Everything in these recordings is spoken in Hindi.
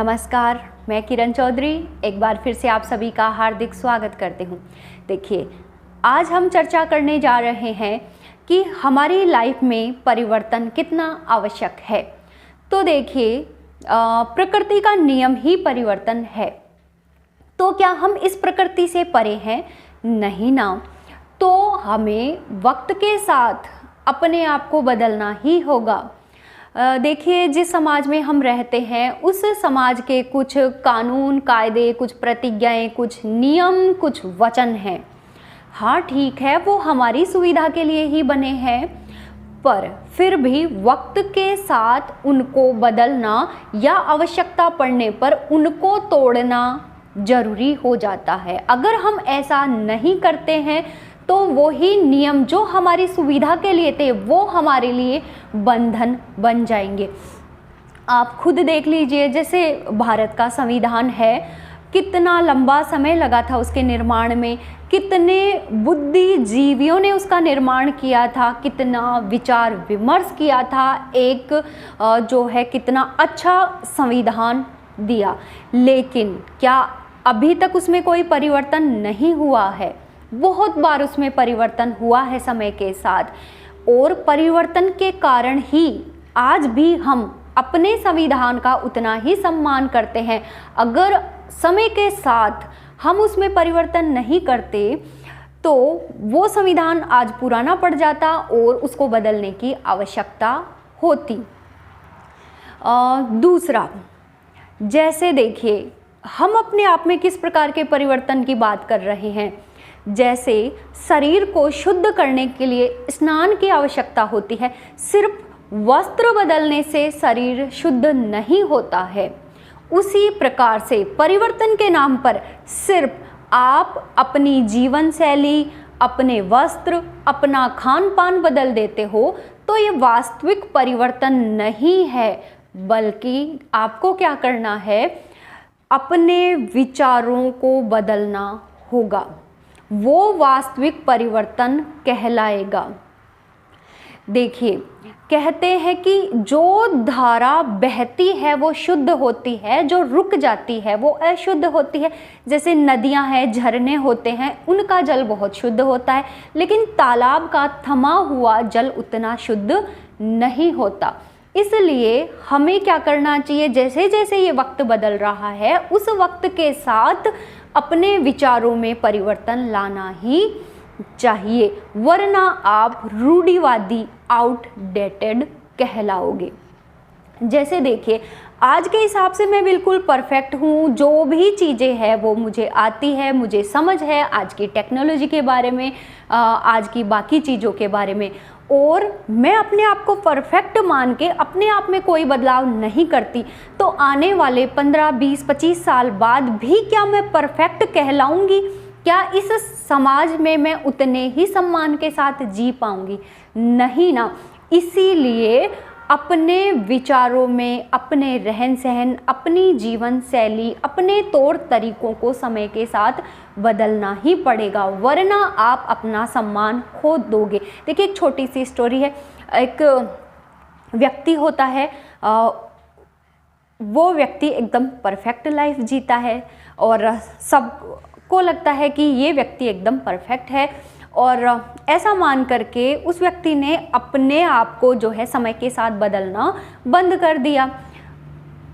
नमस्कार, मैं किरण चौधरी एक बार फिर से आप सभी का हार्दिक स्वागत करती हूँ। देखिए, आज हम चर्चा करने जा रहे हैं कि हमारी लाइफ में परिवर्तन कितना आवश्यक है। तो देखिए, प्रकृति का नियम ही परिवर्तन है। तो क्या हम इस प्रकृति से परे हैं? नहीं ना। तो हमें वक्त के साथ अपने आप को बदलना ही होगा। देखिए, जिस समाज में हम रहते हैं उस समाज के कुछ कानून कायदे, कुछ प्रतिज्ञाएं, कुछ नियम, कुछ वचन हैं। हाँ ठीक है, वो हमारी सुविधा के लिए ही बने हैं, पर फिर भी वक्त के साथ उनको बदलना या आवश्यकता पड़ने पर उनको तोड़ना जरूरी हो जाता है। अगर हम ऐसा नहीं करते हैं तो वही नियम जो हमारी सुविधा के लिए थे वो हमारे लिए बंधन बन जाएंगे। आप खुद देख लीजिए, जैसे भारत का संविधान है, कितना लंबा समय लगा था उसके निर्माण में, कितने बुद्धिजीवियों ने उसका निर्माण किया था, कितना विचार विमर्श किया था, एक जो है कितना अच्छा संविधान दिया। लेकिन क्या अभी तक उसमें कोई परिवर्तन नहीं हुआ है? बहुत बार उसमें परिवर्तन हुआ है समय के साथ, और परिवर्तन के कारण ही आज भी हम अपने संविधान का उतना ही सम्मान करते हैं। अगर समय के साथ हम उसमें परिवर्तन नहीं करते तो वो संविधान आज पुराना पड़ जाता और उसको बदलने की आवश्यकता होती। दूसरा, जैसे देखिए, हम अपने आप में किस प्रकार के परिवर्तन की बात कर रहे हैं। जैसे शरीर को शुद्ध करने के लिए स्नान की आवश्यकता होती है। सिर्फ वस्त्र बदलने से शरीर शुद्ध नहीं होता है। उसी प्रकार से परिवर्तन के नाम पर सिर्फ आप अपनी जीवन शैली, अपने वस्त्र, अपना खान पान बदल देते हो तो ये वास्तविक परिवर्तन नहीं है, बल्कि आपको क्या करना है, अपने विचारों को बदलना होगा। वो वास्तविक परिवर्तन कहलाएगा। देखिए, कहते हैं कि जो धारा बहती है वो शुद्ध होती है, जो रुक जाती है वो अशुद्ध होती है। जैसे नदियां हैं, झरने होते हैं, उनका जल बहुत शुद्ध होता है, लेकिन तालाब का थमा हुआ जल उतना शुद्ध नहीं होता। इसलिए हमें क्या करना चाहिए, जैसे जैसे ये वक्त बदल रहा है उस वक्त के साथ अपने विचारों में परिवर्तन लाना ही चाहिए, वरना आप रूढ़िवादी, आउटडेटेड कहलाओगे। जैसे देखिए, आज के हिसाब से मैं बिल्कुल परफेक्ट हूँ, जो भी चीज़ें हैं वो मुझे आती है, मुझे समझ है आज की टेक्नोलॉजी के बारे में, आज की बाकी चीज़ों के बारे में, और मैं अपने आप को परफेक्ट मान के अपने आप में कोई बदलाव नहीं करती, तो आने वाले 15, 20, 25 साल बाद भी क्या मैं परफेक्ट कहलाऊंगी? क्या इस समाज में मैं उतने ही सम्मान के साथ जी पाऊंगी? नहीं ना। इसीलिए अपने विचारों में, अपने रहन सहन, अपनी जीवन शैली, अपने तौर तरीकों को समय के साथ बदलना ही पड़ेगा, वरना आप अपना सम्मान खो दोगे। देखिए, एक छोटी सी स्टोरी है। एक व्यक्ति होता है, वो व्यक्ति एकदम परफेक्ट लाइफ जीता है और सबको लगता है कि ये व्यक्ति एकदम परफेक्ट है, और ऐसा मान करके उस व्यक्ति ने अपने आप को जो है समय के साथ बदलना बंद कर दिया।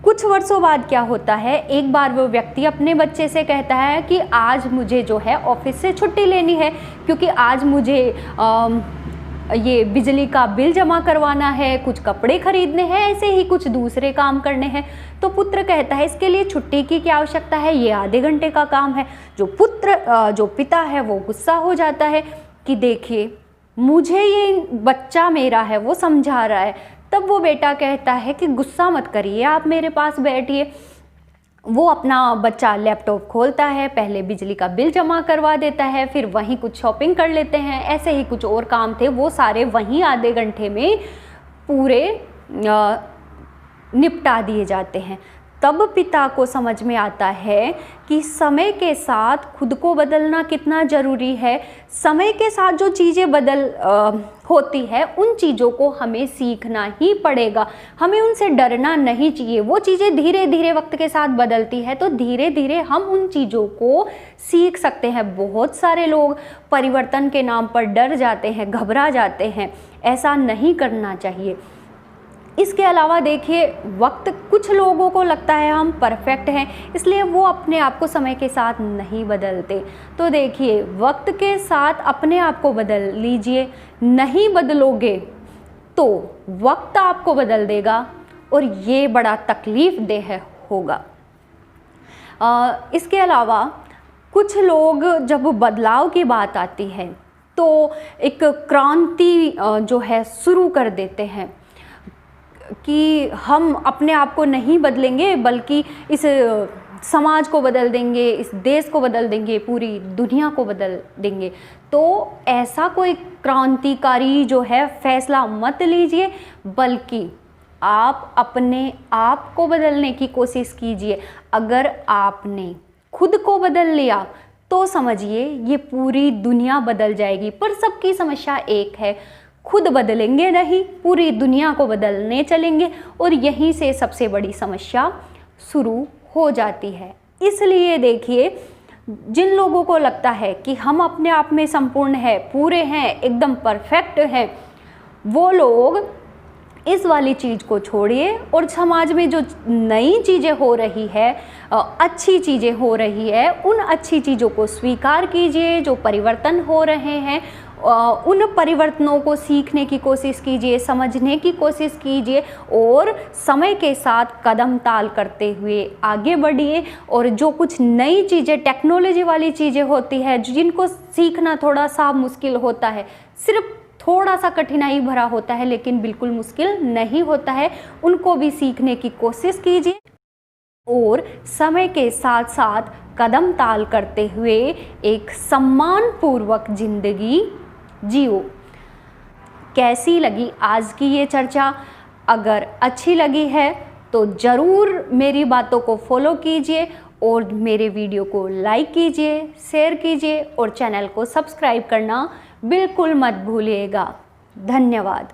कुछ वर्षों बाद क्या होता है, एक बार वो व्यक्ति अपने बच्चे से कहता है कि आज मुझे जो है ऑफिस से छुट्टी लेनी है, क्योंकि आज मुझे ये बिजली का बिल जमा करवाना है, कुछ कपड़े खरीदने हैं, ऐसे ही कुछ दूसरे काम करने हैं। तो पुत्र कहता है, इसके लिए छुट्टी की क्या आवश्यकता है, ये आधे घंटे का काम है। जो पिता है वो गुस्सा हो जाता है कि देखिए, मुझे ये बच्चा मेरा है वो समझा रहा है। तब वो बेटा कहता है कि गुस्सा मत करिए, आप मेरे पास बैठिए। वो अपना बच्चा लैपटॉप खोलता है, पहले बिजली का बिल जमा करवा देता है, फिर वहीं कुछ शॉपिंग कर लेते हैं, ऐसे ही कुछ और काम थे, वो सारे वहीं आधे घंटे में पूरे निपटा दिए जाते हैं। तब पिता को समझ में आता है कि समय के साथ खुद को बदलना कितना ज़रूरी है। समय के साथ जो चीज़ें होती है उन चीज़ों को हमें सीखना ही पड़ेगा, हमें उनसे डरना नहीं चाहिए। वो चीज़ें धीरे धीरे वक्त के साथ बदलती है, तो धीरे धीरे हम उन चीज़ों को सीख सकते हैं। बहुत सारे लोग परिवर्तन के नाम पर डर जाते हैं, घबरा जाते हैं, ऐसा नहीं करना चाहिए। इसके अलावा देखिए, वक्त, कुछ लोगों को लगता है हम परफेक्ट हैं, इसलिए वो अपने आप को समय के साथ नहीं बदलते। तो देखिए, वक्त के साथ अपने आप को बदल लीजिए। नहीं बदलोगे तो वक्त आपको बदल देगा और ये बड़ा तकलीफ़देह होगा। इसके अलावा कुछ लोग, जब बदलाव की बात आती है तो एक क्रांति जो है शुरू कर देते हैं कि हम अपने आप को नहीं बदलेंगे बल्कि इस समाज को बदल देंगे, इस देश को बदल देंगे, पूरी दुनिया को बदल देंगे। तो ऐसा कोई क्रांतिकारी जो है फैसला मत लीजिए, बल्कि आप अपने आप को बदलने की कोशिश कीजिए। अगर आपने खुद को बदल लिया तो समझिए ये पूरी दुनिया बदल जाएगी। पर सबकी समस्या एक है, खुद बदलेंगे नहीं, पूरी दुनिया को बदलने चलेंगे, और यहीं से सबसे बड़ी समस्या शुरू हो जाती है। इसलिए देखिए, जिन लोगों को लगता है कि हम अपने आप में संपूर्ण हैं, पूरे हैं, एकदम परफेक्ट हैं, वो लोग इस वाली चीज़ को छोड़िए और समाज में जो नई चीज़ें हो रही है, अच्छी चीज़ें हो रही है, उन अच्छी चीज़ों को स्वीकार कीजिए। जो परिवर्तन हो रहे हैं उन परिवर्तनों को सीखने की कोशिश कीजिए, समझने की कोशिश कीजिए और समय के साथ कदम ताल करते हुए आगे बढ़िए। और जो कुछ नई चीज़ें, टेक्नोलॉजी वाली चीज़ें होती है, जिनको सीखना थोड़ा सा मुश्किल होता है, सिर्फ थोड़ा सा कठिनाई भरा होता है लेकिन बिल्कुल मुश्किल नहीं होता है, उनको भी सीखने की कोशिश कीजिए और समय के साथ साथ कदम ताल करते हुए एक सम्मानपूर्वक जिंदगी जियो। कैसी लगी आज की ये चर्चा? अगर अच्छी लगी है तो ज़रूर मेरी बातों को फॉलो कीजिए और मेरे वीडियो को लाइक कीजिए, शेयर कीजिए और चैनल को सब्सक्राइब करना बिल्कुल मत भूलिएगा। धन्यवाद।